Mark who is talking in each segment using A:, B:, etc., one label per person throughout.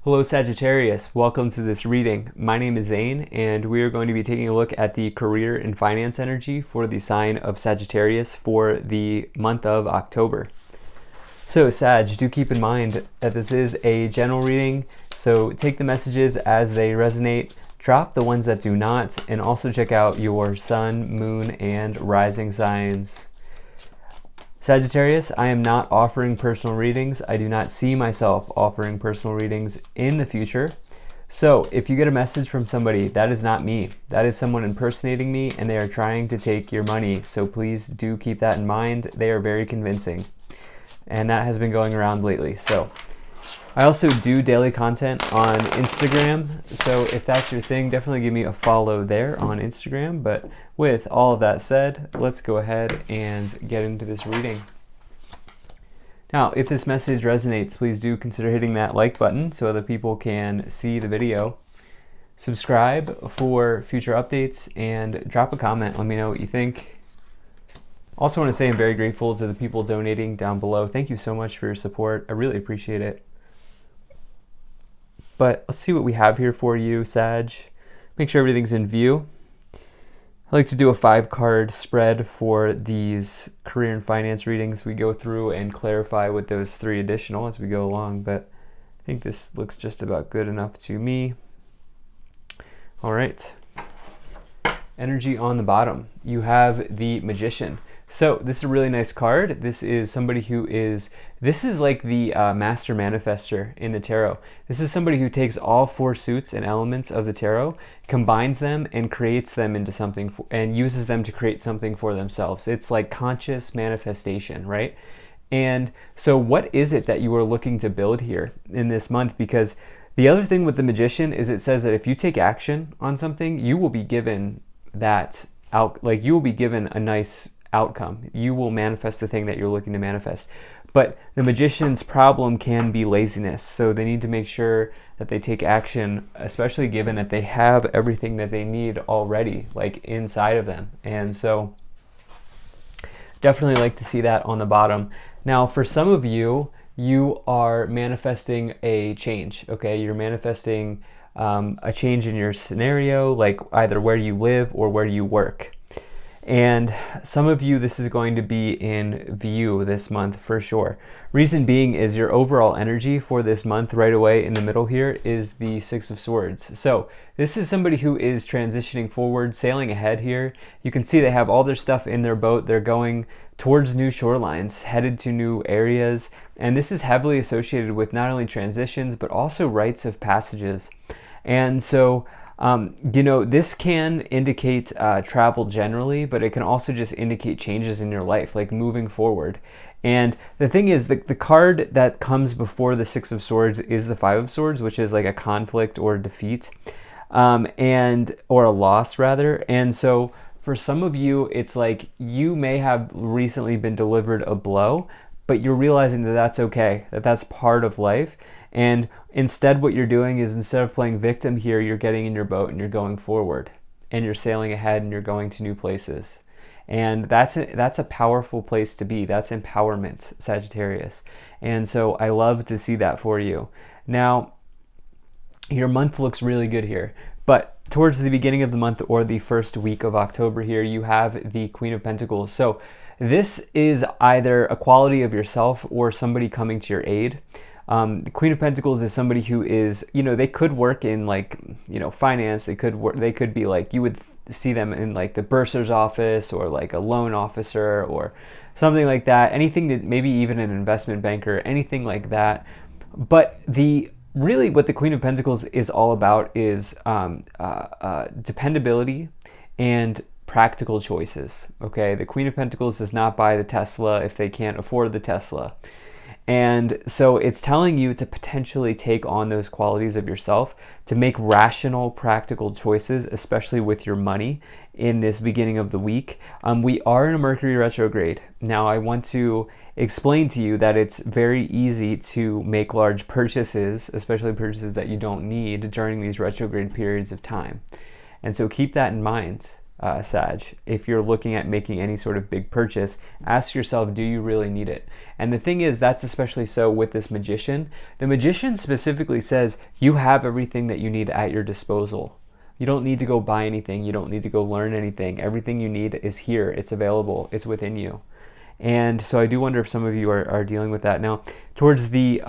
A: Hello Sagittarius, welcome to this reading. My name is Zane and we are going to be taking a look at the career and finance energy for the sign of Sagittarius for the month of October. So Sag, do keep in mind that this is a general reading, so take the messages as they resonate, drop the ones that do not, and also check out your sun, moon, and rising signs. Sagittarius, I am not offering personal readings. I do not see myself offering personal readings in the future. So if you get a message from somebody, that is not me. That is someone impersonating me and they are trying to take your money. So please do keep that in mind. They are very convincing. And that has been going around lately. So I also do daily content on Instagram. So if that's your thing, definitely give me a follow there on Instagram. But with all of that said, let's go ahead and get into this reading. Now, if this message resonates, please do consider hitting that like button so other people can see the video. Subscribe for future updates and drop a comment. Let me know what you think. Also want to say I'm very grateful to the people donating down below. Thank you so much for your support. I really appreciate it. But let's see what we have here for you, Sag. Make sure everything's in view. I like to do a 5-card spread for these career and finance readings. We go through and clarify with those 3 additional as we go along, but I think this looks just about good enough to me. All right. Energy on the bottom. You have the Magician. So this is a really nice card. This is somebody who is, this is like the master manifester in the tarot. This is somebody who takes all 4 suits and elements of the tarot, combines them and creates them into something and uses them to create something for themselves. It's like conscious manifestation, right? And so what is it that you are looking to build here in this month? Because the other thing with the Magician is it says that if you take action on something, you will be given that out, like you will be given a nice outcome. You will manifest the thing that you're looking to manifest. But the Magician's problem can be laziness. So they need to make sure that they take action, especially given that they have everything that they need already, like inside of them. And so definitely like to see that on the bottom. Now, for some of you, you are manifesting a change, okay? You're manifesting a change in your scenario, like either where you live or where you work. And some of you, this is going to be in view this month for sure. Reason being is your overall energy for this month right away in the middle here is the 6 of Swords. So this is somebody who is transitioning forward, sailing ahead here. You can see they have all their stuff in their boat. They're going towards new shorelines, headed to new areas. And this is heavily associated with not only transitions, but also rites of passages. And so this can indicate travel generally, but it can also just indicate changes in your life, like moving forward. And the thing is, the card that comes before the 6 of Swords is the 5 of Swords, which is like a conflict or defeat, or a loss rather. And so for some of you, it's like you may have recently been delivered a blow, but you're realizing that that's okay, that that's part of life. And instead what you're doing is, instead of playing victim here, you're getting in your boat and you're going forward and you're sailing ahead and you're going to new places. And that's a powerful place to be. That's empowerment, Sagittarius. And so I love to see that for you. Now, your month looks really good here, but towards the beginning of the month or the first week of October here, you have the Queen of Pentacles. So this is either a quality of yourself or somebody coming to your aid. The Queen of Pentacles is somebody who is, they could work in like, finance. They could be like, you would see them in like the bursar's office or like a loan officer or something like that. Anything that, maybe even an investment banker, anything like that. But really what the Queen of Pentacles is all about is dependability and practical choices. Okay, the Queen of Pentacles does not buy the Tesla if they can't afford the Tesla. And so it's telling you to potentially take on those qualities of yourself, to make rational, practical choices, especially with your money in this beginning of the week. We are in a Mercury retrograde. Now, I want to explain to you that it's very easy to make large purchases, especially purchases that you don't need during these retrograde periods of time. And so keep that in mind. Sag. If you're looking at making any sort of big purchase, ask yourself, do you really need it? And the thing is, that's especially so with this magician. The magician specifically says you have everything that you need at your disposal. You don't need to go buy anything. You don't need to go learn anything. Everything you need is here. It's available. It's within you. And so I do wonder if some of you are dealing with that. Now, towards the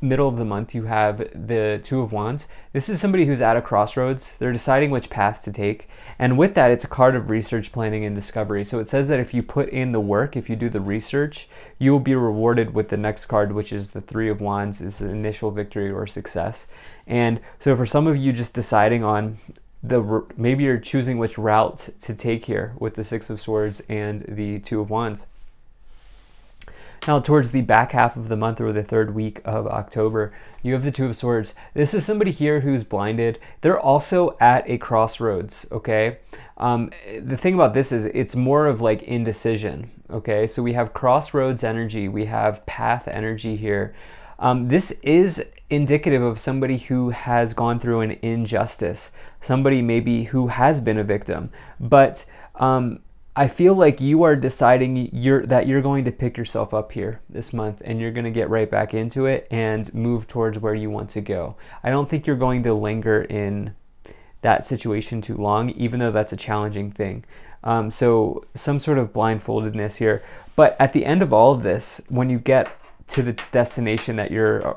A: middle of the month, you have the Two of Wands. This is somebody who's at a crossroads. They're deciding which path to take. And with that, it's a card of research, planning, and discovery. So it says that if you put in the work, if you do the research, you will be rewarded with the next card, which is the Three of Wands, is the initial victory or success. And so for some of you, just deciding on maybe you're choosing which route to take here with the Six of Swords and the Two of Wands. Now, towards the back half of the month or the third week of October, you have the Two of Swords. This is somebody here who's blinded. They're also at a crossroads, okay? The thing about this is it's more of like indecision, okay? So we have crossroads energy. We have path energy here. This is indicative of somebody who has gone through an injustice, somebody maybe who has been a victim, but I feel like you are deciding that you're going to pick yourself up here this month, and you're going to get right back into it and move towards where you want to go. I don't think you're going to linger in that situation too long, even though that's a challenging thing. So some sort of blindfoldedness here. But at the end of all of this, when you get to the destination that you're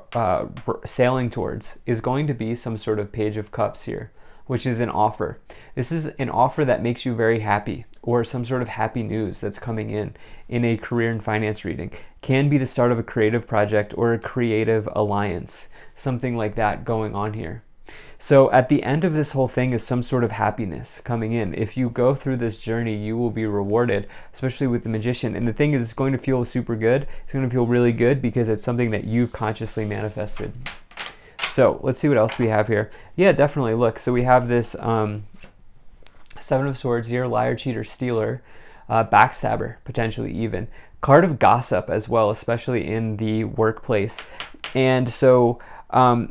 A: sailing towards, is going to be some sort of Page of Cups here, which is an offer. This is an offer that makes you very happy, or some sort of happy news that's coming in a career and finance reading. Can be the start of a creative project or a creative alliance, something like that going on here. So at the end of this whole thing is some sort of happiness coming in. If you go through this journey, you will be rewarded, especially with the Magician. And the thing is, it's going to feel super good. It's going to feel really good because it's something that you've consciously manifested. So let's see what else we have here. Yeah, definitely. Look, so we have this Seven of Swords here, liar, cheater, stealer, backstabber, potentially even. Card of gossip as well, especially in the workplace. And so a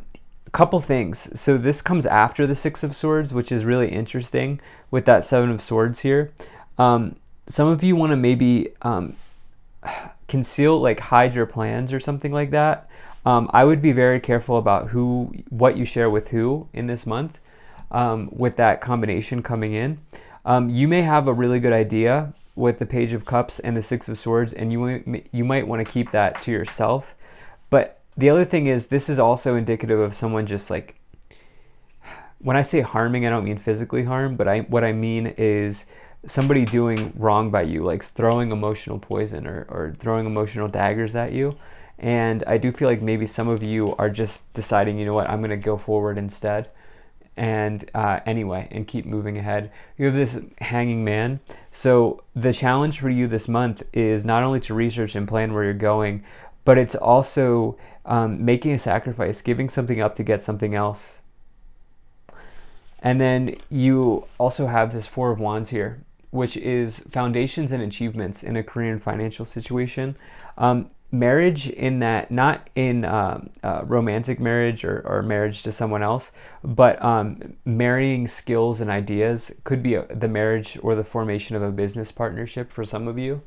A: couple things. So this comes after the Six of Swords, which is really interesting with that Seven of Swords here. Some of you want to maybe conceal, like hide your plans or something like that. I would be very careful about what you share with who in this month. With that combination coming in, you may have a really good idea with the Page of Cups and the Six of Swords, and you might want to keep that to yourself. But the other thing is, this is also indicative of someone just like, when I say harming, I don't mean physically harm, but what I mean is somebody doing wrong by you, like throwing emotional poison or throwing emotional daggers at you. And I do feel like maybe some of you are just deciding, you know what, I'm going to go forward instead. And anyway, and keep moving ahead. You have this Hanging Man. So the challenge for you this month is not only to research and plan where you're going, but it's also making a sacrifice, giving something up to get something else. And then you also have this Four of Wands here, which is foundations and achievements in a career and financial situation. Marriage in that, not in romantic marriage or marriage to someone else, but marrying skills and ideas. Could be the marriage or the formation of a business partnership for some of you.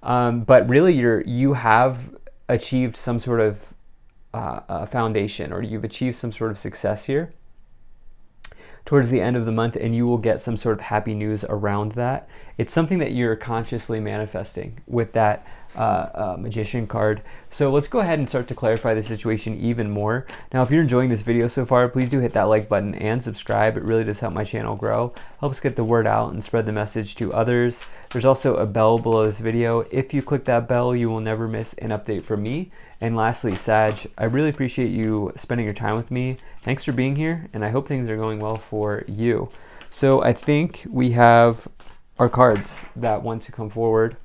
A: But really you have achieved some sort of foundation, or you've achieved some sort of success here towards the end of the month, and you will get some sort of happy news around that. It's something that you're consciously manifesting with that Magician card. So let's go ahead and start to clarify the situation even more. Now, if you're enjoying this video so far, please do hit that like button and subscribe. It really does help my channel grow, helps get the word out and spread the message to others. There's also a bell below this video. If you click that bell, you will never miss an update from me. And lastly, Sag, I really appreciate you spending your time with me. Thanks for being here, and I hope things are going well for you. So I think we have our cards that want to come forward.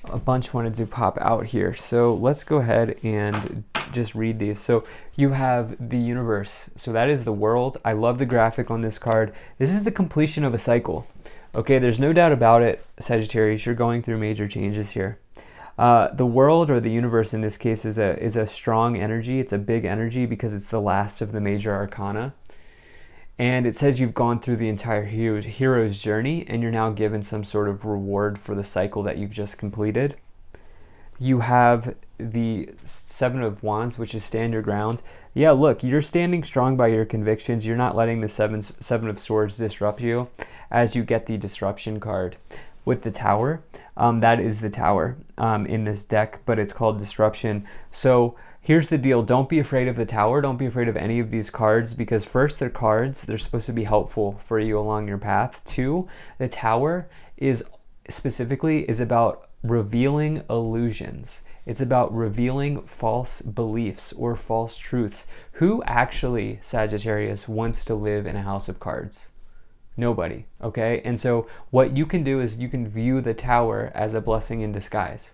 A: A bunch wanted to pop out here. So let's go ahead and just read these. So you have the universe. So that is the world. I love the graphic on this card. This is the completion of a cycle. Okay, there's no doubt about it, Sagittarius. You're going through major changes here. The world, or the universe in this case, is a strong energy. It's a big energy because it's the last of the major arcana. And it says you've gone through the entire hero's journey and you're now given some sort of reward for the cycle that you've just completed. You have the Seven of Wands, which is stand your ground. Yeah, look, you're standing strong by your convictions. You're not letting the Seven of Swords disrupt you as you get the disruption card. With the Tower, that is the Tower in this deck, but it's called disruption. So here's the deal. Don't be afraid of the Tower. Don't be afraid of any of these cards, because first, they're cards. They're supposed to be helpful for you along your path. Two, the Tower is about revealing illusions. It's about revealing false beliefs or false truths. Who actually, Sagittarius, wants to live in a house of cards? Nobody, okay? And so what you can do is you can view the Tower as a blessing in disguise,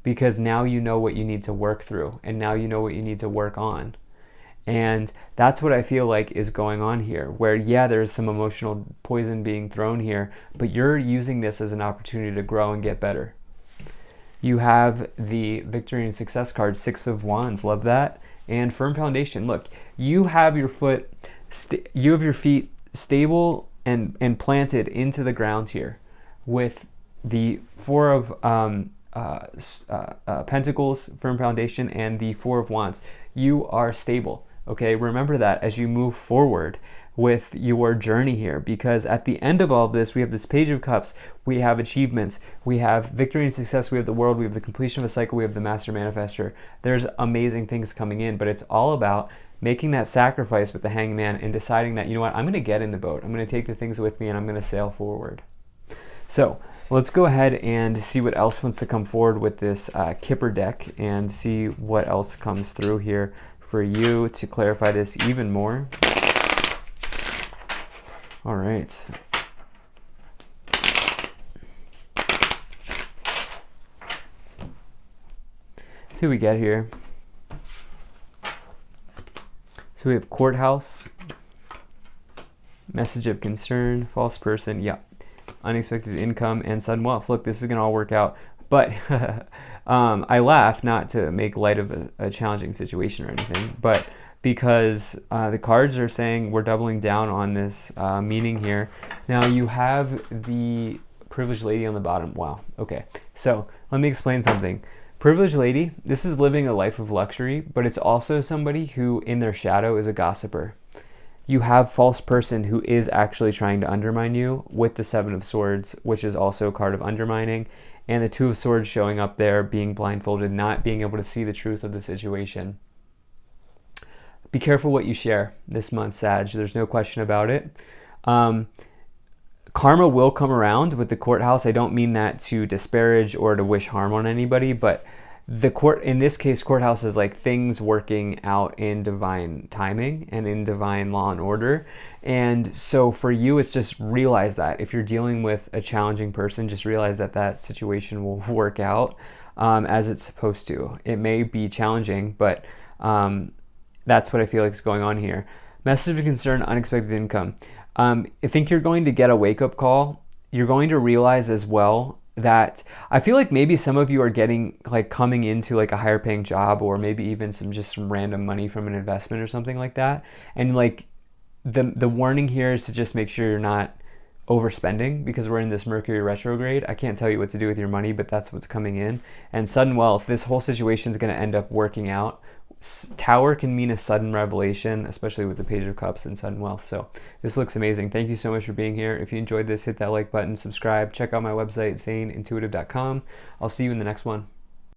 A: because now you know what you need to work through, and now you know what you need to work on. And that's what I feel like is going on here, where, yeah, there's some emotional poison being thrown here, but you're using this as an opportunity to grow and get better. You have the Victory and Success card, Six of Wands, love that. And Firm Foundation. Look, you have your feet stable and planted into the ground here with the Four of Pentacles, Firm Foundation, and the Four of Wands. You are stable, okay? Remember that as you move forward with your journey here, because at the end of all of this, we have this Page of Cups, we have achievements, we have victory and success, we have the world, we have the completion of a cycle, we have the Master Manifester. There's amazing things coming in, but it's all about making that sacrifice with the Hangman and deciding that, you know what, I'm going to get in the boat, I'm going to take the things with me, and I'm going to sail forward. So let's go ahead and see what else wants to come forward with this Kipper deck and see what else comes through here for you to clarify this even more. All right. See what we get here. So we have Courthouse, Message of Concern, False Person, yeah, Unexpected Income, and Sudden Wealth. Look, this is going to all work out. But I laugh, not to make light of a challenging situation or anything, but because the cards are saying we're doubling down on this meaning here. Now you have the Privileged Lady on the bottom. Wow, okay. So let me explain something. Privileged Lady, this is living a life of luxury, but it's also somebody who in their shadow is a gossiper. You have False Person, who is actually trying to undermine you, with the Seven of Swords, which is also a card of undermining, and the Two of Swords showing up there, being blindfolded, not being able to see the truth of the situation. Be careful what you share this month, Sag. There's no question about it. Karma will come around with the Courthouse. I don't mean that to disparage or to wish harm on anybody, but the court, in this case, Courthouse is like things working out in divine timing and in divine law and order. And so for you, it's just realize that if you're dealing with a challenging person, just realize that that situation will work out as it's supposed to. It may be challenging, but that's what I feel like is going on here. Message of Concern, Unexpected Income. I think you're going to get a wake-up call. You're going to realize as well that I feel like maybe some of you are getting like coming into like a higher paying job, or maybe even some random money from an investment or something like that. And like the warning here is to just make sure you're not overspending, because we're in this Mercury retrograde. I can't tell you what to do with your money, but that's what's coming in. And sudden wealth, this whole situation is going to end up working out. Tower can mean a sudden revelation, especially with the Page of Cups and sudden wealth. So this looks amazing. Thank you so much for being here. If you enjoyed this, hit that like button, subscribe, check out my website, saneintuitive.com. I'll see you in the next one.